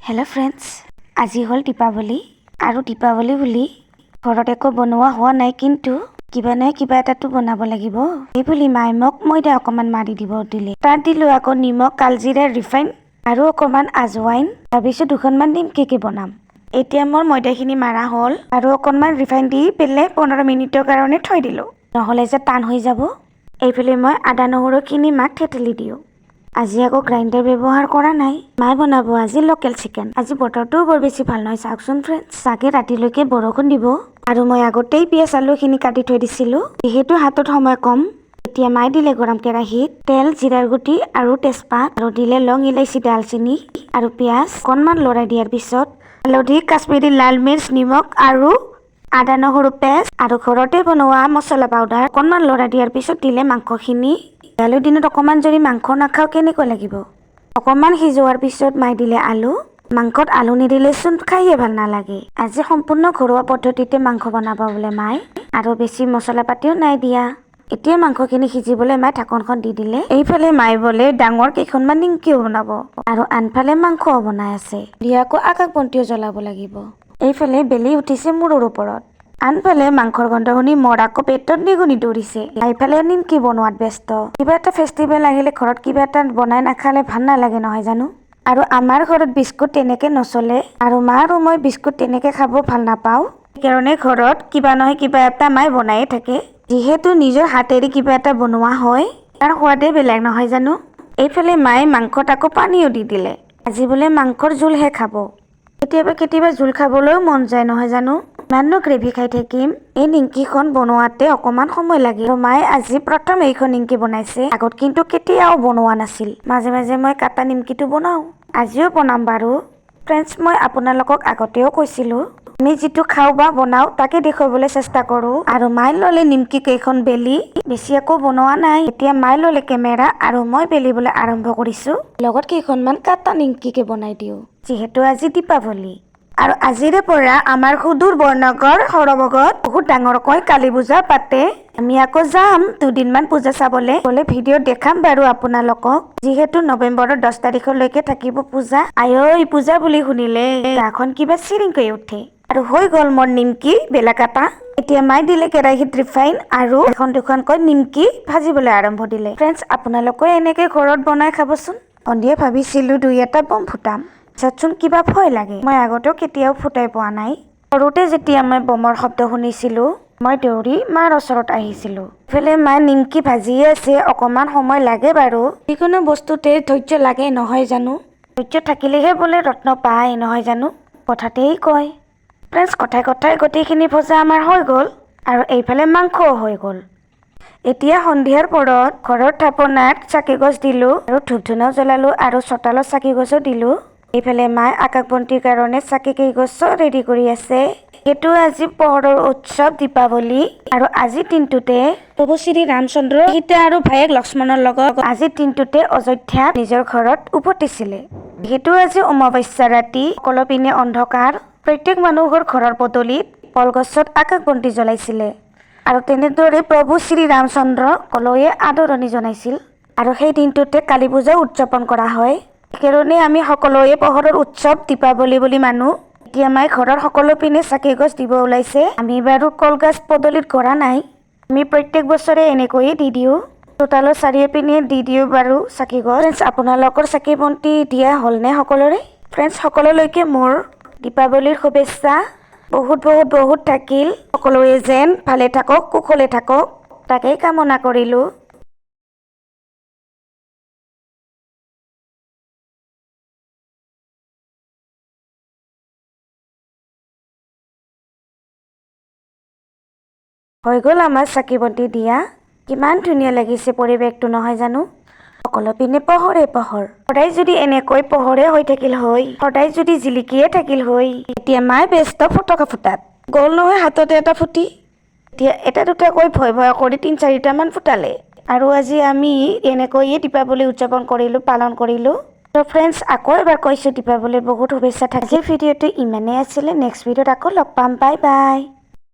Hello' friends, আজি হ'ল দীপাৱলী আৰু দীপাৱলী বুলি ঘৰত একো বনোৱা হোৱা নাই, কিন্তু কিবা নহয় কিবা এটাতো বনাব লাগিব। এইবুলি মায়ে মোক ময়দা অকণমান মাৰি দিব দিলে। তাত দিলোঁ আকৌ নিমখ, কালজিৰা, ৰিফাইন আৰু অকণমান আজৱাইন। ভাবিছোঁ দুখনমান নিমকিকে বনাম। এতিয়া মোৰ ময়দাখিনি মাৰা হ'ল আৰু অকণমান ৰিফাইন দি পেলাই 15 মিনিটৰ কাৰণে থৈ দিলোঁ, নহ'লে যে টান হৈ যাব। এইফালে মই আদা নহৰুখিনি মাক থেতেলি দিওঁ। আজি আকৌ গ্ৰাইণ্ডাৰ ব্যৱহাৰ কৰা নাই। মায়ে বনাব আজি লোকেল চিকেন। আজি বতৰটোও বৰ বেছি ভাল নহয়, চাওকচোন ফ্ৰেণ্ডছ। চাগে ৰাতিলৈকে বৰষুণ দিব। আৰু মই আগতেই পিঁয়াজ আলুখিনি কাটি থৈ দিছিলোঁ, যিহেতু হাতত সময় কম। এতিয়া মায়ে দিলে গৰম কেৰাহীত তেল, জিৰাৰ গুটি আৰু তেজপাত, আৰু দিলে লং, ইলাচি, ডালচেনি আৰু পিঁয়াজ। অকণমান লৰাই দিয়াৰ পিছত হালধি, কাশ্মীৰী লাল মিৰ্চ, নিমখ আৰু আদা নহৰু পেষ্ট আৰু ঘৰতে বনোৱা মছলা পাউডাৰ অকণমান লৰাই দিয়াৰ পিছত দিলে মাংসখিনি। আলু দিনত অকণমান যদি মাংস নাখাওঁ কেনেকুৱা লাগিব। অকণমান সিজোৱাৰ পিছত মায়ে দিলে আলু। মাংসত আলু নিদিলেচোন খাইয়ে ভাল নালাগে। আজি সম্পূৰ্ণ ঘৰুৱা পদ্ধতিতে মাংস বনাব বোলে মায়ে, আৰু বেছি মছলা পাতিও নাই দিয়া। এতিয়া মাংসখিনি সিজিবলৈ মায়ে ঢাকনখন দি দিলে। এইফালে মায়ে বোলে ডাঙৰ কেইখনমান নিমকিও বনাব আৰু আনফালে মাংসও বনাই আছে। দিয়া আকৌ আকাশ বন্তিও জ্বলাব লাগিব। এইফালে বেলি উঠিছে মূৰৰ ওপৰত। আনফালে মাংসৰ গন্ধ শুনি মোৰ আকৌ পেটত নিগুনি দৌৰিছে। এইফালে নিমকি বনোৱাত ব্যস্ত। কিবা এটা ফেষ্টিভেল আহিলে ঘৰত কিবা এটা বনাই নাখালে ভাল নালাগে নহয় জানো। আৰু আমাৰ ঘৰত বিস্কুট তেনেকে নচলে, আৰু মা আৰু মই বিস্কুট তেনেকে খাব ভাল নাপাওঁ। সেইকাৰণে ঘৰত কিবা নহয় কিবা এটা মায়ে বনায়ে থাকে। যিহেতু নিজৰ হাতেৰে কিবা এটা বনোৱা হয়, তাৰ সোৱাদে বেলেগ নহয় জানো। এইফালে মায়ে মাংসত আকৌ পানীও দি দিলে। আজি বোলে মাংসৰ জোলহে খাব। কেতিয়াবা কেতিয়াবা জোল খাবলৈও মন যায় নহয় জানো। ইমাননো গ্ৰেভি খাই থাকিম। এই নিমকিখন বনোৱাতে অকণমান সময় লাগে। আৰু মায়ে আজি প্ৰথম এইখন নিমকি বনাইছে, আগত কিন্তু কেতিয়াও বনোৱা নাছিল। মাজে মাজে মই কাটা নিমকিটো বনাওঁ, আজিও বনাম বাৰু। ফ্ৰেণ্ডছ, মই আপোনালোকক আগতেও কৈছিলোঁ, আমি যিটো খাওঁ বা বনাওঁ তাকে দেখুৱাবলৈ চেষ্টা কৰোঁ। আৰু মায়ে ল'লে নিমকি কেইখন বেলি, বেছি একো বনোৱা নাই। এতিয়া মায়ে ল'লে কেমেৰা আৰু মই বেলিবলৈ আৰম্ভ কৰিছোঁ। লগত কেইখনমান কাটা নিমকিকে বনাই দিওঁ, যিহেতু আজি দীপাৱলী। আৰু আজিৰে পৰা আমাৰ সুদূৰ বৰনগৰ সৰবগত বহুত ডাঙৰকৈ কালী পূজা পাতে। আমি আকৌ যাম দুদিনমান পূজা চাবলৈ। গ'লে ভিডিঅ' দেখাম বাৰু আপোনালোকক। যিহেতু নৱেম্বৰৰ 10 তাৰিখলৈকে থাকিব পূজা। আই পূজা বুলি শুনিলে গাখন কিবা চিৰিংকৈ উঠে। আৰু হৈ গ'ল মোৰ নিমকি বেলা কাটা। এতিয়া মায়ে দিলে কেৰাহীত ৰিফাইন আৰু এখন দুখনকৈ নিমকি ভাজিবলৈ আৰম্ভ দিলে। ফ্ৰেণ্ডছ, আপোনালোকে এনেকে ঘৰত বনাই খাবচোন। সন্ধিয়া ভাবিছিলোঁ দুই এটা বম ফুটাম, পিছতচোন কিবা ভয় লাগে। মই আগতেও কেতিয়াও ফুটাই পোৱা নাই। সৰুতে যেতিয়া মই বমৰ শব্দ শুনিছিলোঁ, মই দৌৰি মাৰ ওচৰত আহিছিলোঁ। ইফালে মায়ে নিমকি ভাজিয়ে আছে। অকণমান সময় লাগে বাৰু। যিকোনো বস্তুতে ধৈৰ্য লাগে নহয় জানো। ধৈৰ্য থাকিলেহে বোলে ৰত্ন পায় নহয় জানো, কথাতেই কয়। ফ্ৰেণ্ডছ, কথাই কথাই গোটেইখিনি ভজা আমাৰ হৈ গ'ল, আৰু এইফালে মাংসও হৈ গ'ল। এতিয়া সন্ধিয়াৰ পৰত ঘৰৰ থাপনাত চাকি গছ দিলোঁ আৰু ধূপ ধূনাও জ্বলালোঁ আৰু চোতালত চাকি গছো দিলোঁ। এইফালে মায়ে আকাশ বন্তিৰ কাৰণে চাকি কেইগছো ৰেডি কৰি আছে। এইটো আজি পোহৰৰ উৎসৱ দীপাৱলী, আৰু আজিৰ দিনটোতে প্ৰভু শ্ৰী ৰামচন্দ্ৰ সীতা আৰু ভায়েক লক্ষ্মণৰ লগত আজিৰ দিনটোতে অযোধ্যাত নিজৰ ঘৰত উভতিছিলে। যিহেতু আজি অমাৱস্যা ৰাতি, সকলো পিনে অন্ধকাৰ, প্ৰত্যেক মানুহৰ ঘৰৰ পদূলিত কলগছত আকাশ বন্তি জ্বলাইছিলে। আৰু তেনেদৰে প্ৰভু শ্ৰী ৰামচন্দ্ৰক সকলোৱে আদৰণি জনাইছিল। আৰু সেই দিনটোতে কালী পূজাও উদযাপন কৰা হয়। সেইকাৰণে আমি সকলোৱে পোহৰৰ উৎসৱ দীপাৱলী বুলি মানো। এতিয়া মায়ে ঘৰৰ সকলো পিনে চাকি গছ দিব ওলাইছে। আমি বাৰু কলগছ পদূলিত কৰা নাই, আমি প্ৰত্যেক বছৰে এনেকৈয়ে দি দিওঁ। চোতালৰ চাৰিওপিনে দি দিওঁ বাৰু চাকি গছ। ফ্ৰেণ্ডছ, আপোনালোকৰ চাকি বন্তি দিয়া হ'লনে সকলোৰে? ফ্ৰেণ্ডছ, সকলোলৈকে মোৰ দীপাৱলীৰ শুভেচ্ছা বহুত বহুত বহুত থাকিল। সকলোৱে যেন ভালে থাকক, কুশলে থাকক, তাকেই কামনা কৰিলোঁ। হৈ গ'ল আমাৰ চাকি বন্তি দিয়া। কিমান ধুনীয়া লাগিছে পৰিৱেশটো নহয় জানো। সকলো পিনে পোহৰে পোহৰ। সদায় যদি এনেকৈ পোহৰে হৈ থাকিল হয়, সদায় যদি জিলিকিয়ে থাকিল হয়, এতিয়া মায়ে ব্যস্ত ফটকা ফুটাত। গ'ল নহয় হাততে এটা ফুটি। এতিয়া এটা দুটাকৈ ভয় ভয় কৰি 3-4টামান ফুটালে। আৰু আজি আমি এনেকৈয়ে দীপাৱলী উদযাপন কৰিলোঁ, পালন কৰিলোঁ। তো ফ্ৰেণ্ডছ, আকৌ এবাৰ কৈছোঁ দীপাৱলীৰ বহুত শুভেচ্ছা থাকিল। ভিডিঅ'টো ইমানেই আছিলে। নেক্সট ভিডিঅ'ত আকৌ লগ পাম। Bye bye.